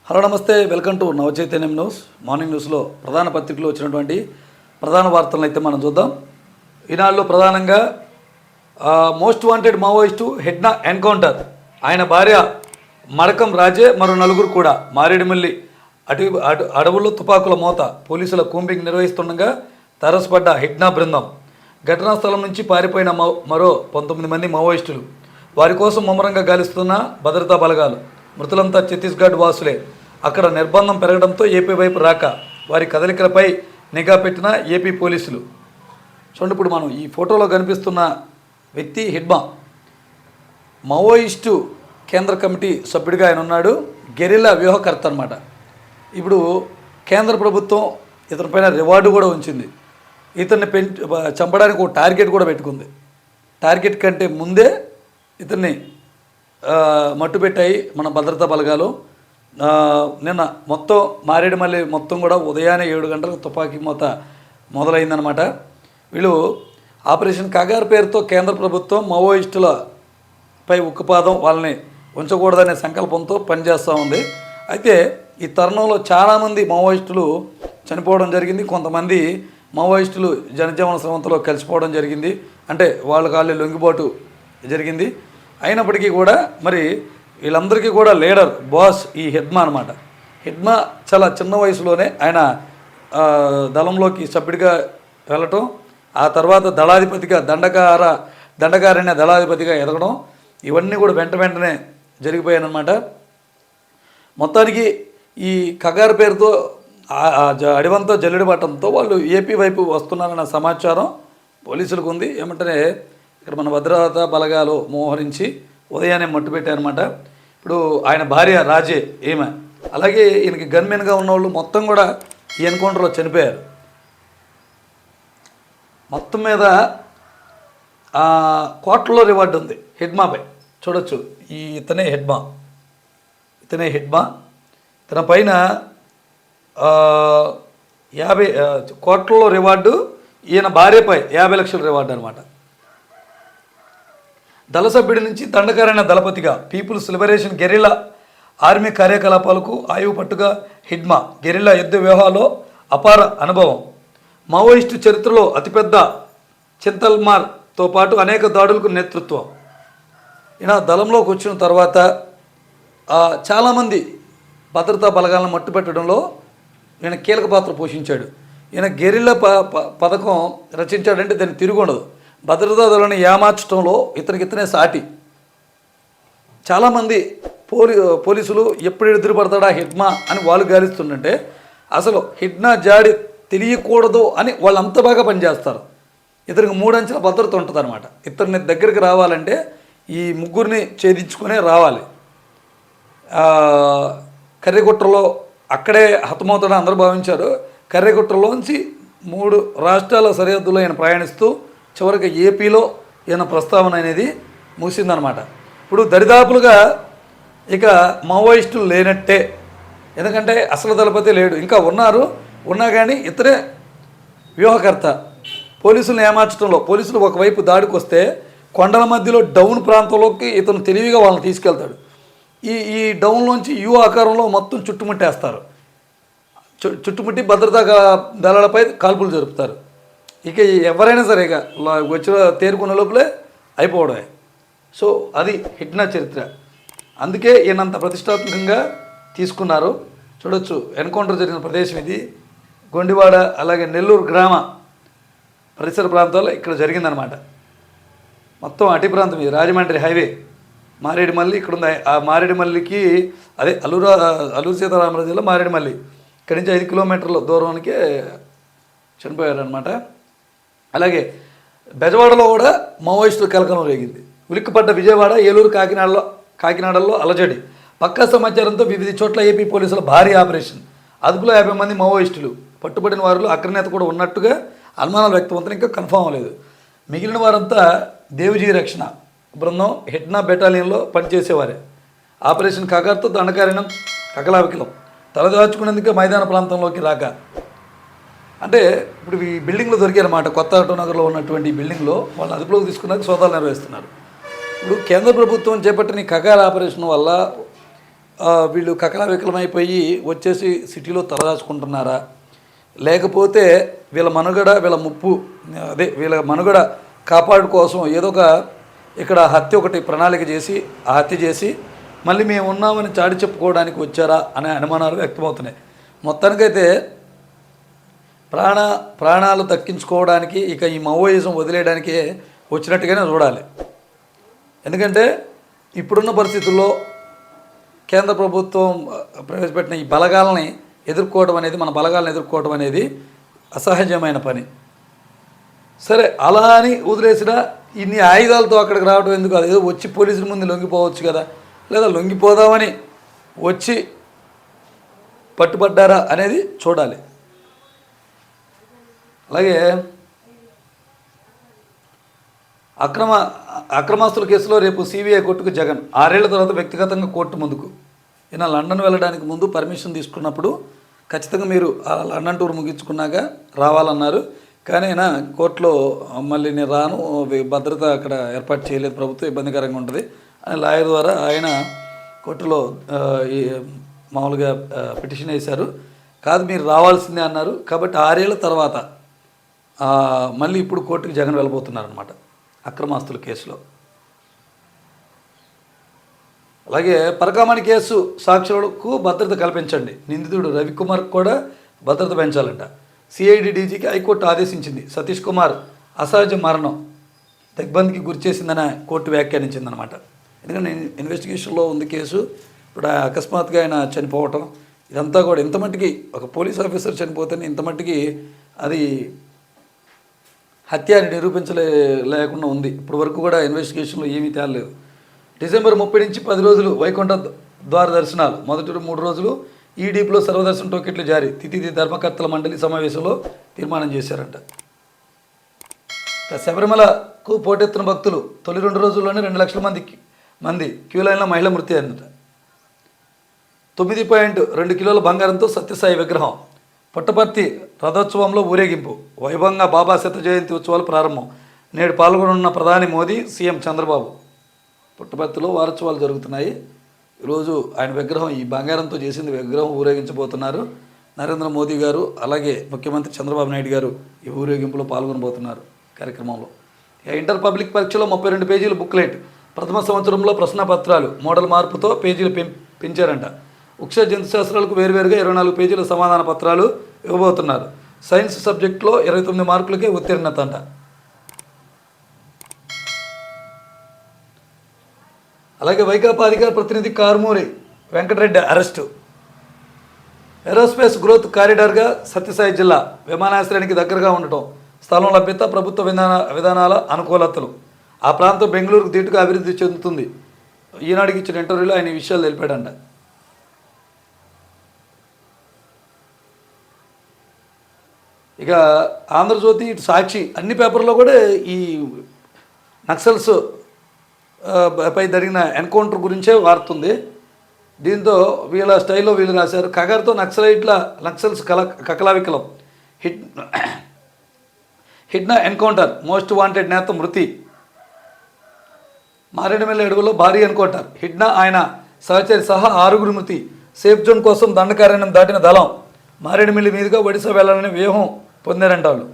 Hello నమస్తే, welcome to నవచైతన్యం news. Morning న్యూస్లో ప్రధాన పత్రికలో వచ్చినటువంటి ప్రధాన వార్తలను అయితే మనం చూద్దాం. ఈనాడులో ప్రధానంగా మోస్ట్ వాంటెడ్ మావోయిస్టు హెడ్నా ఎన్కౌంటర్, ఆయన భార్య మడకం రాజే మరో నలుగురు కూడా. మారేడుమల్లి అడవుల్లో తుపాకుల మోత, పోలీసుల కూంబింగ్ నిర్వహిస్తుండగా తారసపడ్డ హెడ్నా బృందం. ఘటనా స్థలం నుంచి పారిపోయిన మరో 19 మంది మావోయిస్టులు, వారి కోసం ముమ్మరంగా గాలిస్తున్న భద్రతా బలగాలు. మృతులంతా ఛత్తీస్గఢ్ వాసులే. అక్కడ నిర్బంధం పెరగడంతో ఏపీ వైపు రాక వారి కదలికలపై నిఘా పెట్టిన ఏపీ పోలీసులు. చూడండి, ఇప్పుడు మనం ఈ ఫోటోలో కనిపిస్తున్న వ్యక్తి హిడ్మా, మావోయిస్టు కేంద్ర కమిటీ సభ్యుడిగా ఆయన ఉన్నాడు. గెరిల్లా వ్యూహకర్త అనమాట. ఇప్పుడు కేంద్ర ప్రభుత్వం ఇతని పైన రివార్డు కూడా ఉంచింది. ఇతన్ని చంపడానికి ఒక టార్గెట్ కూడా పెట్టుకుంది. టార్గెట్ కంటే ముందే ఇతన్ని మట్టుపెట్టాయి మన భద్రతా బలగాలు. నిన్న మొత్తం మారేడుమల్లి మొత్తం కూడా ఉదయాన్నే 7 గంటలకు తుపాకీ మోత మొదలైందనమాట. వీళ్ళు ఆపరేషన్ కగార్ పేరుతో కేంద్ర ప్రభుత్వం మావోయిస్టులపై ఉక్కుపాదం, వాళ్ళని ఉంచకూడదనే సంకల్పంతో పనిచేస్తూ ఉంది. అయితే ఈ తరుణంలో చాలామంది మావోయిస్టులు చనిపోవడం జరిగింది. కొంతమంది మావోయిస్టులు జనజీవన స్రవంతిలో కలిసిపోవడం జరిగింది. అంటే వాళ్ళ కాళ్ళు లొంగిపోటు జరిగింది. అయినప్పటికీ కూడా మరి వీళ్ళందరికీ కూడా లీడర్, బాస్ ఈ హిడ్మా అనమాట. హిడ్మా చాలా చిన్న వయసులోనే ఆయన దళంలోకి సభ్యుడిగా వెళ్ళటం, ఆ తర్వాత దళాధిపతిగా దండకారణ్య దళాధిపతిగా ఎదగడం, ఇవన్నీ కూడా వెంటనే జరిగిపోయాయన్నమాట. మొత్తానికి ఈ కగారు పేరుతో అడివంతా జల్లెడి పట్టడంతో వాళ్ళు ఏపీ వైపు వస్తున్నారన్న సమాచారం పోలీసులకు ఉంది. ఏమంటేనే ఇక్కడ మన భద్రతా బలగాలు మోహరించి ఉదయాన్నే మట్టుపెట్టారనమాట. ఇప్పుడు ఆయన భార్య రాజే ఏమే, అలాగే ఈయనకి గన్మెన్గా ఉన్న వాళ్ళు మొత్తం కూడా ఈ ఎన్కౌంటర్లో చనిపోయారు. మొత్తం మీద కోట్లలో రివార్డు ఉంది హిడ్మాపై. చూడొచ్చు, ఇతనే హిడ్మా. తన పైన 50 కోట్లలో రివార్డు, ఈయన భార్యపై 50 లక్షల రివార్డు అనమాట. దళ సభ్యుడి నుంచి దండకారణ్య దళపతిగా, పీపుల్స్ లిబరేషన్ గెరిల్లా ఆర్మీ కార్యకలాపాలకు ఆయువు పట్టుగా హిడ్మా. గెరిల్లా యుద్ధ వ్యూహాల్లో అపార అనుభవం. మావోయిస్టు చరిత్రలో అతిపెద్ద చింతల్మార్తో పాటు అనేక దాడులకు నేతృత్వం. ఈయన దళంలోకి వచ్చిన తర్వాత చాలామంది భద్రతా బలగాలను మట్టుపెట్టడంలో ఈయన కీలక పాత్ర పోషించాడు. ఈయన గెరిల్లా పథకం రచించాడంటే దాన్ని తిరుగుండదు. భద్రతా దళాన్ని ఏమార్చడంలో ఇతనే సాటి. చాలామంది పోలీసులు ఎప్పుడు ఎదురుపడతాడా హిడ్మా అని వాళ్ళు గాలిస్తుంటే అసలు హిడ్మా జాడి తెలియకూడదు అని వాళ్ళు అంత బాగా పనిచేస్తారు. ఇతనికి 3 అంచెల భద్రత ఉంటుంది అనమాట. ఇతని దగ్గరికి రావాలంటే ఈ ముగ్గురిని ఛేదించుకునే రావాలి. కర్రెగుట్టలో అక్కడే హతమవుతాడని అందరూ భావించారు. కర్రెగుట్టలోంచి 3 రాష్ట్రాల సరిహద్దులో ఆయన ప్రయాణిస్తూ చివరికి ఏపీలో ఈయన ప్రస్తావన అనేది ముగిసిందనమాట. ఇప్పుడు దరిదాపులుగా ఇక మావోయిస్టులు లేనట్టే. ఎందుకంటే అసలు దళపతి లేడు, ఇంకా ఉన్నా కానీ ఇతరే వ్యూహకర్త. పోలీసులను ఏమార్చడంలో, పోలీసులు ఒకవైపు దాడికి వస్తే కొండల మధ్యలో డౌన్ ప్రాంతంలోకి ఇతను తెలివిగా వాళ్ళని తీసుకెళ్తాడు. ఈ డౌన్లోంచి యూ ఆకారంలో మొత్తం చుట్టుముట్టేస్తారు. చుట్టుముట్టి భద్రతా దళాలపై కాల్పులు జరుపుతారు. ఇక ఎవరైనా సరే ఇక వచ్చిన తేరుకున్న లోపలే అయిపోవడమే. సో అది హిడ్మా చరిత్ర. అందుకే ఈయనంత ప్రతిష్టాత్మకంగా తీసుకున్నారు. చూడొచ్చు, ఎన్కౌంటర్ జరిగిన ప్రదేశం ఇది. గొండివాడ అలాగే నెల్లూరు గ్రామ పరిసర ప్రాంతాల్లో ఇక్కడ జరిగిందనమాట. మొత్తం అటు ప్రాంతం ఇది. రాజమండ్రి హైవే, మారేడుమల్లి ఇక్కడ ఉంది. ఆ మారేడుమల్లికి అదే అల్లూరు సీతారామరాజు జిల్లా మారేడుమల్లి, ఇక్కడి నుంచి 5 కిలోమీటర్ల దూరానికి చనిపోయారనమాట. అలాగే బెజవాడలో కూడా మావోయిస్టులు కలకలం రేగింది. ఉలిక్కిపడ్డ విజయవాడ, ఏలూరు, కాకినాడల్లో అలజడి. పక్కా సమాచారంతో వివిధ చోట్ల ఏపీ పోలీసుల భారీ ఆపరేషన్. అదుపులో 50 మంది మావోయిస్టులు. పట్టుబడిన వారిలో అగ్రనేత కూడా ఉన్నట్టుగా అనుమానాలు వ్యక్తమవుతాయి, ఇంకా కన్ఫామ్ అవ్వలేదు. మిగిలిన వారంతా దేవుజీ రక్షణ బృందం హిడ్మా బెటాలియన్లో పనిచేసేవారే. ఆపరేషన్ కగార్తో దండకారణ్యం కకలావికలం. తలదాచుకునేందుకు మైదాన ప్రాంతంలోకి రాక. అంటే ఇప్పుడు ఈ బిల్డింగ్లో దొరికారన్నమాట. కొత్త ఆటోనగర్లో ఉన్నటువంటి ఈ బిల్డింగ్లో వాళ్ళు అదుపులోకి తీసుకున్నాక సోదాలు నిర్వహిస్తున్నారు. ఇప్పుడు కేంద్ర ప్రభుత్వం చేపట్టిన కగార్ ఆపరేషన్ వల్ల వీళ్ళు కకలావికలమైపోయి వచ్చేసి సిటీలో తలదాచుకుంటున్నారా, లేకపోతే వీళ్ళ మనుగడ వీళ్ళ ముప్పు అదే వీళ్ళ మనుగడ కాపాడు కోసం ఏదో ఒక ఇక్కడ హత్య ఒకటి ప్రణాళిక చేసి ఆ హత్య చేసి మళ్ళీ మేము ఉన్నామని చాటి చెప్పుకోవడానికి వచ్చారా అనే అనుమానాలు వ్యక్తమవుతున్నాయి. మొత్తానికైతే ప్రాణాలు దక్కించుకోవడానికి ఇక ఈ మావోయిజం వదిలేయడానికే వచ్చినట్టుగానే చూడాలి. ఎందుకంటే ఇప్పుడున్న పరిస్థితుల్లో కేంద్ర ప్రభుత్వం ప్రవేశపెట్టిన ఈ బలగాలని ఎదుర్కోవడం అనేది మన బలగాలను ఎదుర్కోవడం అనేది అసహజమైన పని. సరే అలా అని వదిలేసిన ఇన్ని ఆయుధాలతో అక్కడికి రావడం ఎందుకు? అదేదో వచ్చి పోలీసుల ముందు లొంగిపోవచ్చు కదా, లేదా లొంగిపోదామని వచ్చి పట్టుబడ్డారా అనేది చూడాలి. అలాగే అక్రమాస్తుల కేసులో రేపు సిబిఐ కోర్టుకు జగన్ 6 ఏళ్ల తర్వాత వ్యక్తిగతంగా కోర్టు ముందుకు. ఈయన లండన్ వెళ్ళడానికి ముందు పర్మిషన్ తీసుకున్నప్పుడు ఖచ్చితంగా మీరు ఆ లండన్ టూర్ ముగించుకున్నాక రావాలన్నారు. కానీ ఆయన కోర్టులో మళ్ళీ నేను రాను, భద్రత అక్కడ ఏర్పాటు చేయలేదు, ప్రభుత్వం ఇబ్బందికరంగా ఉంటుంది అని లాయర్ ద్వారా ఆయన కోర్టులో మామూలుగా పిటిషన్ వేశారు. కాదు మీరు రావాల్సిందే అన్నారు. కాబట్టి 6 ఏళ్ల తర్వాత మళ్ళీ ఇప్పుడు కోర్టుకు జగన్ వెళ్ళబోతున్నారనమాట అక్రమాస్తుల కేసులో. అలాగే పరకామణి కేసు సాక్షులకు భద్రత కల్పించండి, నిందితుడు రవికుమార్కి కూడా భద్రత పెంచాలంట. సిఐడి డీజీకి హైకోర్టు ఆదేశించింది. సతీష్ కుమార్ అసహజ మరణం దిగ్బంధికి గురిచేసిందని కోర్టు వ్యాఖ్యానించిందనమాట. ఎందుకంటే ఇన్వెస్టిగేషన్లో ఉంది కేసు. ఇప్పుడు అకస్మాత్తుగా ఆయన చనిపోవటం ఇదంతా కూడా ఇంత మట్టికి ఒక పోలీస్ ఆఫీసర్ చనిపోతేనే ఇంత మట్టికి అది హత్య అని లేకుండా ఉంది. ఇప్పటి వరకు కూడా ఇన్వెస్టిగేషన్లో ఏమీ తేలలేదు. డిసెంబర్ 30 నుంచి 10 రోజులు వైకుంఠ ద్వార దర్శనాలు. మొదటి 3 రోజులు ఈడీప్లో సర్వదర్శన టోకెట్లు జారీ. తిథి ధర్మకర్తల మండలి సమావేశంలో తీర్మానం చేశారంట. శబరిమలకు పోటెత్తిన భక్తులు తొలి 2 రోజుల్లోనే 2 లక్షల మంది క్యూ లైన్లో మహిళ మృతి అయిందట. 9.2 కిలోల బంగారంతో సత్యసాయి విగ్రహం. పుట్టపర్తి రథోత్సవంలో ఊరేగింపు. వైభవంగా బాబా శత జయంతి ఉత్సవాలు ప్రారంభం. నేడు పాల్గొనున్న ప్రధాని మోదీ, సీఎం చంద్రబాబు. పుట్టపర్తిలో వారోత్సవాలు జరుగుతున్నాయి. ఈరోజు ఆయన విగ్రహం, ఈ బంగారంతో చేసింది విగ్రహం ఊరేగించబోతున్నారు. నరేంద్ర మోదీ గారు అలాగే ముఖ్యమంత్రి చంద్రబాబు నాయుడు గారు ఈ ఊరేగింపులో పాల్గొనబోతున్నారు కార్యక్రమంలో. ఇంటర్ పబ్లిక్ పరీక్షలో 32 పేజీలు బుక్లెట్. ప్రథమ సంవత్సరంలో ప్రశ్నపత్రాలు మోడల్ మార్పుతో పేజీలు పెంచారంట. వృక్ష జంతుశాస్త్రాలకు వేరువేరుగా 24 పేజీల సమాధాన పత్రాలు ఇవ్వబోతున్నారు. సైన్స్ సబ్జెక్టులో 29 మార్కులకే ఉత్తీర్ణత అంట. అలాగే వైకాపా అధికార ప్రతినిధి Karumuri Venkatareddy arrest. Aerospace growth కారిడార్గా సత్యసాయి జిల్లా విమానాశ్రయానికి దగ్గరగా ఉండటం, స్థలం లభ్యత, ప్రభుత్వ విధానాల అనుకూలతలు. ఆ ప్రాంతం బెంగళూరుకు దీటుగా అభివృద్ధి చెందుతుంది. ఈనాడుకి ఇచ్చిన ఇంటర్వ్యూలో ఆయన ఈ విషయాలు తెలిపాడంట. ఇక ఆంధ్రజ్యోతి, ఇటు సాక్షి అన్ని పేపర్లో కూడా ఈ నక్సల్స్ పై జరిగిన ఎన్కౌంటర్ గురించే వార్తుంది. దీంతో వీళ్ళ స్టైల్లో వీళ్ళు రాశారు. కగర్తో నక్సల్స్ కకలావికలం. హిడ్నా ఎన్కౌంటర్, మోస్ట్ వాంటెడ్ నేత మృతి. మారేడుమిల్లి అడవుల్లో భారీ ఎన్కౌంటర్. హిడ్నా ఆయన సహచరి సహా 6 మృతి. సేఫ్ జోన్ కోసం దండకారణ్యం దాటిన దళం. మారేడుమిల్లి మీదుగా ఒడిశా వెళ్లాలని వ్యూహం పొందారంట వాళ్ళు.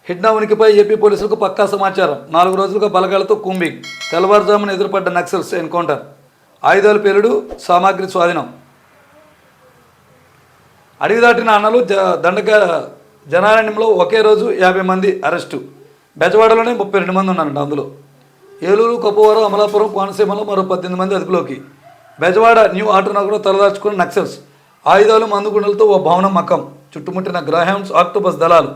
హిడ్నా ఉనికిపై ఏపీ పోలీసులకు పక్కా సమాచారం. 4 రోజులుగా బలగాలతో కూంబింగ్. తెల్లవారుజామున ఎదురుపడ్డ నక్సల్స్ ఎన్కౌంటర్. ఆయుధాలు పేలుడు, సామాగ్రి స్వాధీనం. అడవి దాటిన అన్నలు జనారణ్యంలో ఒకే రోజు 50 మంది అరెస్టు. బెజవాడలోనే 32 మంది ఉన్నారంట. అందులో ఏలూరు, కొప్పవరం, అమలాపురం, కోనసీమలో మరో 18 మంది అదుపులోకి. బెజవాడ న్యూ ఆటోనగర్లో తలదాచుకున్న నక్సల్స్. ఆయుధాలు, మందుగుండలతో ఓ భవనం మక్కం. చుట్టుముట్టిన గ్రాహమ్స్, ఆక్టోపస్ దళాలు.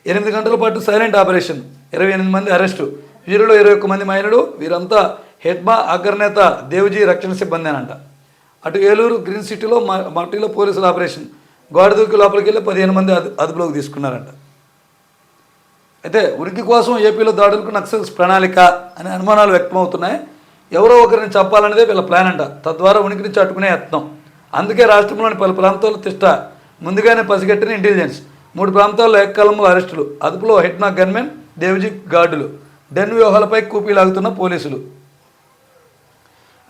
8 గంటల పాటు సైలెంట్ ఆపరేషన్. 28 మంది అరెస్టు. వీరిలో 21 మంది మహిళలు. వీరంతా హెడ్మా అగ్రనేత దేవ్జీ రక్షణ సిబ్బంది అనంట. అటు ఏలూరు గ్రీన్ సిటీలో మట్టిలో పోలీసుల ఆపరేషన్. గోడదూకి లోపలికి వెళ్ళి 15 మంది అదుపులోకి తీసుకున్నారంట. అయితే ఉనికి కోసం ఏపీలో దాడులకు నక్సల్స్ ప్రణాళిక అనే అనుమానాలు వ్యక్తమవుతున్నాయి. ఎవరో ఒకరిని చంపాలనేదే వీళ్ళ ప్లాన్ అంట. తద్వారా ఉనికిని చాటుకునే యత్నం. అందుకే రాష్ట్రంలోని పలు ప్రాంతాల్లో తిష్ట ముందుగానే పసిగట్టిన ఇంటెలిజెన్స్. 3 ప్రాంతాల్లో ఏకకాలంలో అరెస్టులు. అదుపులో హెడ్నా గన్మెన్, దేవ్జీ గార్డులు. డెన్ వ్యూహాలపై కూపీలాగుతున్న పోలీసులు.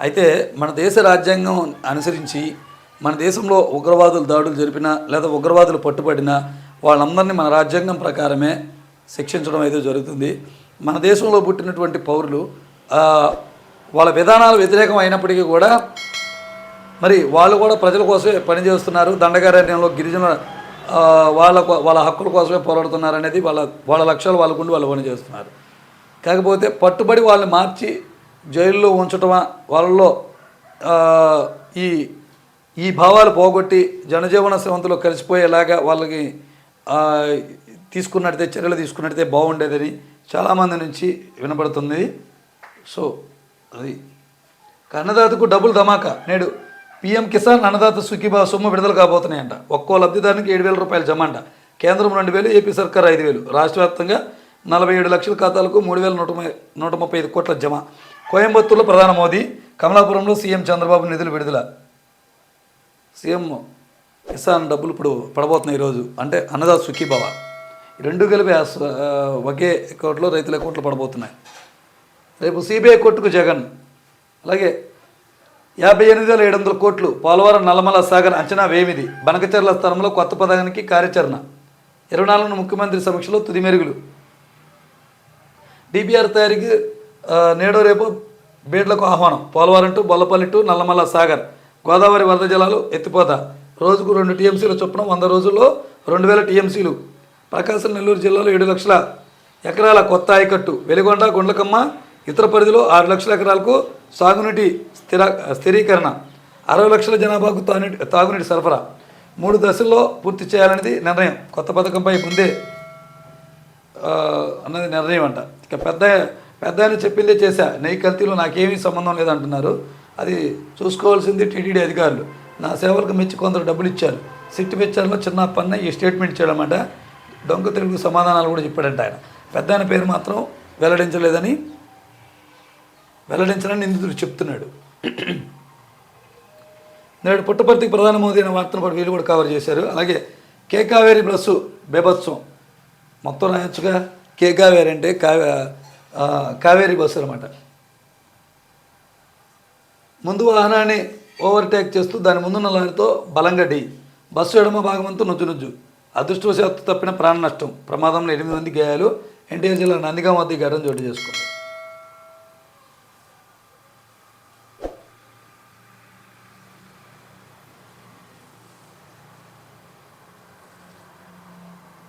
అయితే మన దేశ రాజ్యాంగం అనుసరించి మన దేశంలో ఉగ్రవాదులు దాడులు జరిపినా లేదా ఉగ్రవాదులు పట్టుబడినా వాళ్ళందరినీ మన రాజ్యాంగం ప్రకారమే శిక్షించడం అయితే జరుగుతుంది. మన దేశంలో పుట్టినటువంటి పౌరులు వాళ్ళ విధానాలు వ్యతిరేకం అయినప్పటికీ కూడా మరి వాళ్ళు కూడా ప్రజల కోసమే పనిచేస్తున్నారు. దండకారణ్యంలో గిరిజన వాళ్ళ హక్కుల కోసమే పోరాడుతున్నారు అనేది వాళ్ళ లక్ష్యాలు వాళ్ళకుండి వాళ్ళు పనిచేస్తున్నారు. కాకపోతే పట్టుబడి వాళ్ళని మార్చి జైల్లో ఉంచటమా, వాళ్ళలో ఈ భావాలు పోగొట్టి జనజీవన స్రవంతిలో కలిసిపోయేలాగా వాళ్ళకి చర్యలు తీసుకున్నట్టయితే బాగుండేదని చాలామంది నుంచి వినపడుతుంది. సో అది అన్నదాతకు డబ్బులు ధమాకా. నేడు పీఎం కిసాన్ అన్నదాత సుఖీభా సొమ్ము విడుదల కాబోతున్నాయంట. ఒక్కో లబ్ధిదారునికి 7,000 రూపాయలు జమ అంట. కేంద్రం 2,000, ఏపీ సర్కార్ 5,000. రాష్ట్ర వ్యాప్తంగా 47 లక్షల ఖాతాలకు 3,135 కోట్ల జమ. కోయంబత్తూరులో ప్రధాని మోదీ, కమలాపురంలో సీఎం చంద్రబాబు నిధులు విడుదల. సీఎం కిసాన్ డబ్బులు ఇప్పుడు పడబోతున్నాయి ఈరోజు. అంటే అన్నదాత సుఖీభవ రెండు కలిపి ఒకే అకౌంట్లో రైతుల అకౌంట్లు పడబోతున్నాయి. రేపు సిబిఐ కోర్టుకు జగన్. అలాగే 58,700 కోట్లు పోలవరం నల్లమల సాగర్ అంచనా వేమిది. బనకచర్ల స్థలంలో కొత్త పథకానికి కార్యాచరణ. 24 ముఖ్యమంత్రి సమీక్షలో తుది మెరుగులు. డిపిఆర్ తయారీకి నేడో రేపు బీడ్లకు ఆహ్వానం. Polavaram to Bollapalli to Nallamala Sagar. గోదావరి వరద జలాలు ఎత్తిపోత. రోజుకు 2 టీఎంసీల చొప్పున 100 రోజుల్లో 2,000 టీఎంసీలు. ప్రకాశం, నెల్లూరు జిల్లాలో 7 లక్షల ఎకరాల కొత్త ఆయకట్టు. వెలిగొండ, గుండ్లకమ్మ ఇతర పరిధిలో 6 లక్షల ఎకరాలకు సాగునీటి స్థిరీకరణ. 60 లక్షల జనాభాకు తాగునీటి సరఫరా 3 దశల్లో పూర్తి చేయాలనేది నిర్ణయం. కొత్త పథకంపై ముందే అన్నది నిర్ణయం అంట. ఇక పెద్ద ఆయన చెప్పిందే చేశా, నెయ్యి కల్తీలో నాకేమీ సంబంధం లేదంటున్నారు. అది చూసుకోవాల్సింది టీటీడీ అధికారులు. నా సేవలకు మెచ్చి కొందరు డబ్బులు ఇచ్చారు. సిట్ విచారణలో చిన్న పన్న ఈ స్టేట్మెంట్ చేయడమంట. దొంగ తెలుగు సమాధానాలు కూడా చెప్పాడంట ఆయన. పెద్ద ఆయన పేరు మాత్రం వెల్లడించలేదని నిందితుడు చెప్తున్నాడు. నేడు పుట్టపర్తికి ప్రధాని మోదీ అనే వార్తను కూడా వీళ్ళు కూడా కవర్ చేశారు. అలాగే కే కావేరి బస్సు బేభత్సం మొత్తం రాయొచ్చుగా. కే కావేరి అంటే కావేరి బస్సు అనమాట. ముందు వాహనాన్ని ఓవర్టేక్ చేస్తూ దాని ముందున్న లారీతో బలంగా ఢీ. బస్సు ఎడమ భాగమంతా నుజ్జు. అదృష్టవశాత్తు తప్పిన ప్రాణ నష్టం. ప్రమాదంలో 8 మంది గాయాలు. ఎన్టీఆర్ జిల్లా నందిగామ వద్ద ఘటన చోటు చేసుకుంది.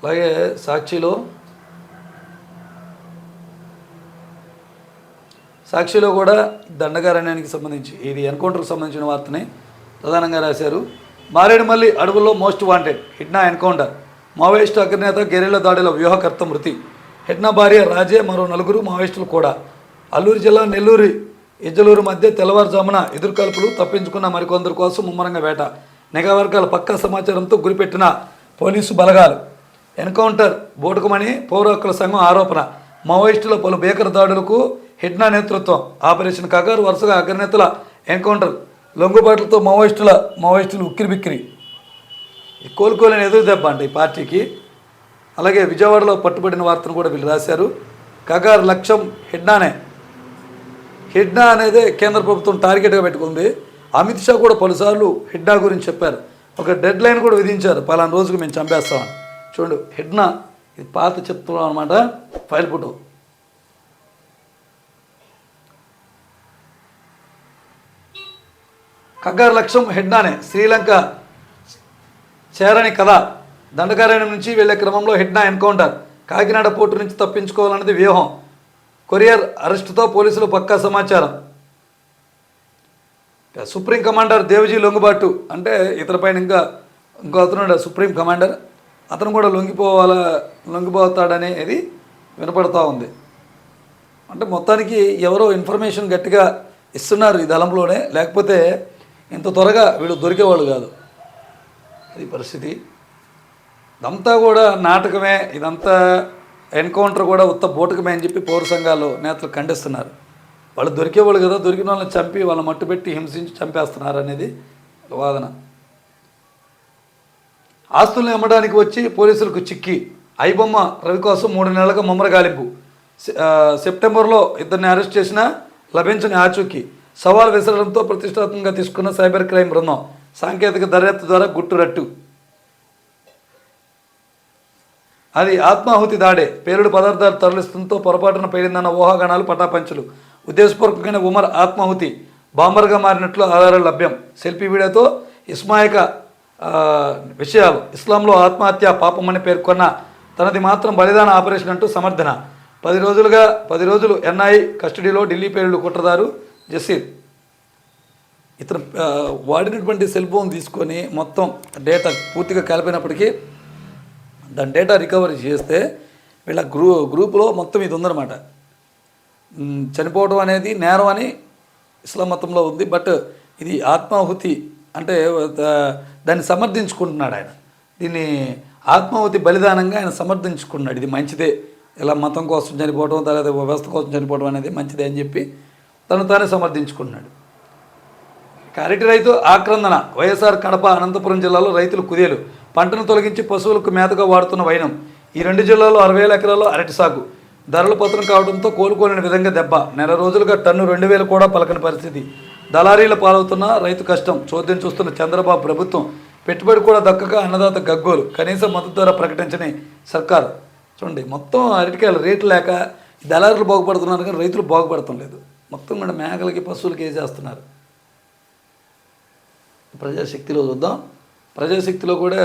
అలాగే సాక్షిలో కూడా దండకారణ్యానికి సంబంధించి ఇది ఎన్కౌంటర్కి సంబంధించిన వార్తని ప్రధానంగా రాశారు. మారేడుమల్లి అడవుల్లో మోస్ట్ వాంటెడ్ హిడ్నా ఎన్కౌంటర్. మావోయిస్టు అగ్రనేత గెరిల్లా దాడిలో వ్యూహకర్త మృతి. హిడ్నా భార్య రాజే, మరో 4 మావోయిస్టులు కూడా. అల్లూరు జిల్లా నెల్లూరు ఇజ్జలూరు మధ్య తెల్లవారుజామున ఎదురుకాల్పులు. తప్పించుకున్న మరికొందరు కోసం ముమ్మరంగా వేట. నిఘా వర్గాల పక్కా సమాచారంతో గురిపెట్టిన పోలీసు బలగాలు. ఎన్కౌంటర్ బోటుకమని పౌర హక్కుల సంఘం ఆరోపణ. మావోయిస్టుల పలు భీకర దాడులకు హిడ్నా నేతృత్వం. ఆపరేషన్ కగారు వరుసగా అగ్రనేతల ఎన్కౌంటర్. లొంగుబాట్లతో మావోయిస్టులు ఉక్కిరిబిక్కిరి. కోలుకోలేని ఎదురు దెబ్బ అంటే ఈ పార్టీకి. అలాగే విజయవాడలో పట్టుబడిన వార్తను కూడా వీళ్ళు రాశారు. కగారు లక్ష్యం హిడ్నానే. హిడ్నా అనేది కేంద్ర ప్రభుత్వం టార్గెట్గా పెట్టుకుంది. అమిత్ షా కూడా పలుసార్లు హిడ్నా గురించి చెప్పారు. ఒక డెడ్ లైన్ కూడా విధించారు, పలానా రోజుకు మేము చంపేస్తామని. చూడండి హిడ్నా ఇది పాత చిత్రం అనమాట. File photo. కగారు లక్ష్యం హిడ్నానే. శ్రీలంక చేరని కథ. దండకారణ్యం నుంచి వెళ్లే క్రమంలో హిడ్నా ఎన్కౌంటర్. కాకినాడ పోర్టు నుంచి తప్పించుకోవాలన్నది వ్యూహం. కొరియర్ అరెస్టుతో పోలీసులు పక్కా సమాచారం. సుప్రీం కమాండర్ దేవ్జీ లొంగుబాటు. అంటే ఇతర పైన ఇంకో అతను సుప్రీం కమాండర్, అతను కూడా లొంగిపోతాడనేది వినపడతా ఉంది. అంటే మొత్తానికి ఎవరో ఇన్ఫర్మేషన్ గట్టిగా ఇస్తున్నారు ఈ దళంలోనే, లేకపోతే ఇంత త్వరగా వీడు దొరికేవాళ్ళు కాదు. అది పరిస్థితి. ఇదంతా కూడా నాటకమే, ఇదంతా ఎన్కౌంటర్ కూడా ఉత్త బోటకమే అని చెప్పి పౌర సంఘాలు నేతలు ఖండిస్తున్నారు. వాళ్ళు దొరికేవాళ్ళు కదా, దొరికిన వాళ్ళని చంపి వాళ్ళని మట్టుపెట్టి హింసించి చంపేస్తున్నారు అనేది వాదన. ఆస్తుల్ని అమ్మడానికి వచ్చి పోలీసులకు చిక్కి ఐబొమ్మ రవి కోసం 3 నెలలుగా ముమ్మర గాలింపు. సెప్టెంబర్లో 2 అరెస్ట్ చేసినా లభించని ఆచూకీ. సవాల్ విసరడంతో ప్రతిష్టాత్మకంగా తీసుకున్న సైబర్ క్రైమ్ బృందం సాంకేతిక దర్యాప్తు ద్వారా గుట్టురట్టు. అది ఆత్మాహుతి దాడే, పేలుడు పదార్థాలు తరలిస్తుంతో పొరపాటున పేలిందన్న ఊహాగానాలు పటాపంచులు. ఉద్దేశపూర్వకంగానే ఉమర్ ఆత్మాహుతి బాంబర్గా మారినట్లు ఆధారాలు లభ్యం. సెల్ఫీ వీడియోతో ఇస్మాయిక విషయాలు. ఇస్లాంలో ఆత్మహత్య పాపమని పేర్కొన్న తనది మాత్రం బలిదాన ఆపరేషన్ అంటూ సమర్థన. 10 రోజులు ఎన్ఐ కస్టడీలో ఢిల్లీ పేలుడు కుట్రదారు జసీర్. ఇతను వాడినటువంటి సెల్ ఫోన్ తీసుకొని మొత్తం డేటా పూర్తిగా కలిపినప్పటికీ దాని డేటా రికవరీ చేస్తే వీళ్ళ గ్రూపులో మొత్తం ఇది ఉందన్నమాట. చనిపోవడం అనేది నేరం అని ఇస్లాం మతంలో ఉంది. బట్ ఇది ఆత్మాహుతి అంటే దాన్ని సమర్థించుకుంటున్నాడు ఆయన. దీన్ని ఆత్మాహుతి బలిదానంగా ఆయన సమర్థించుకున్నాడు. ఇది మంచిదే, ఇలా మతం కోసం చనిపోవడం తర్వాత వ్యవస్థ కోసం చనిపోవడం అనేది మంచిదే అని చెప్పి తను తానే సమర్థించుకున్నాడు. అరటి రైతు ఆక్రందన. వైఎస్ఆర్ కడప అనంతపురం జిల్లాలో రైతులు కుదేలు. పంటను తొలగించి పశువులకు మేతగా వాడుతున్న వైనం. ఈ 2 జిల్లాల్లో 60,000 ఎకరాల్లో అరటి సాగు. ధరలు పతనం కావడంతో కోలుకోలేని విధంగా దెబ్బ. నెల రోజులుగా టన్ను 2,000 కూడా పలకని పరిస్థితి. దళారీల పాలవుతున్న రైతు కష్టం. చోద్యం చూస్తున్న చంద్రబాబు ప్రభుత్వం. పెట్టుబడి కూడా దక్కక అన్నదాత గగ్గోలు. కనీస మద్దతు ధర ప్రకటించని సర్కారు. చూడండి, మొత్తం అరటికాయలు రేట్లు లేక దళారులు బాగుపడుతున్నారు కానీ రైతులు బాగుపడటం లేదు. మొత్తం కూడా మేకలకి పశువులకి వేసేస్తున్నారు. ప్రజాశక్తిలో చూద్దాం. ప్రజాశక్తిలో కూడా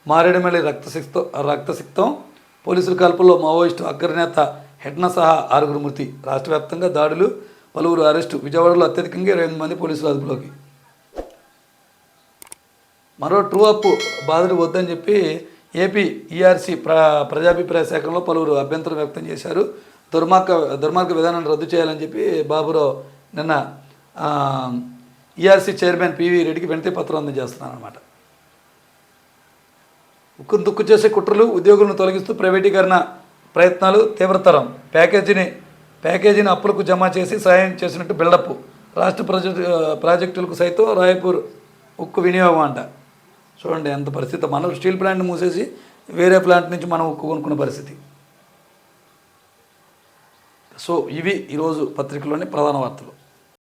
మారేడుమల్లి రక్తసిక్తం. పోలీసుల కాల్పుల్లో మావోయిస్టు అగ్రనేత హెడ్న సహా 6 మృతి. రాష్ట్ర వ్యాప్తంగా దాడులు, పలువురు అరెస్టు. విజయవాడలో అత్యధికంగా 28 మంది పోలీసులు అదుపులోకి. మరో ట్రూ అప్ బాధలు వద్దని చెప్పి ఏపీ ఈఆర్సీ ప్రజాభిప్రాయ శాఖలో పలువురు అభ్యంతరం వ్యక్తం చేశారు. దుర్మార్గ విధానాన్ని రద్దు చేయాలని చెప్పి బాబురావు నిన్న ఈఆర్సీ చైర్మన్ పివి రెడ్డికి వినతి పత్రం అందజేస్తున్నారన్నమాట. ఉక్కును దుక్కు చేసే కుట్రలు, ఉద్యోగులను తొలగిస్తూ ప్రైవేటీకరణ ప్రయత్నాలు తీవ్రతరం. ప్యాకేజీని అప్పులకు జమ చేసి సాయం చేసినట్టు బిల్డప్. రాష్ట్ర ప్రాజెక్టులకు సైతం రాయపూర్ ఉక్కు వినియోగం అంట. చూడండి ఎంత పరిస్థితి. మనం స్టీల్ ప్లాంట్ని మూసేసి వేరే ప్లాంట్ నుంచి మనం ఉక్కు కొనుక్కున్న పరిస్థితి. సో ఇవి ఈరోజు పత్రికలోని ప్రధాన వార్తలు.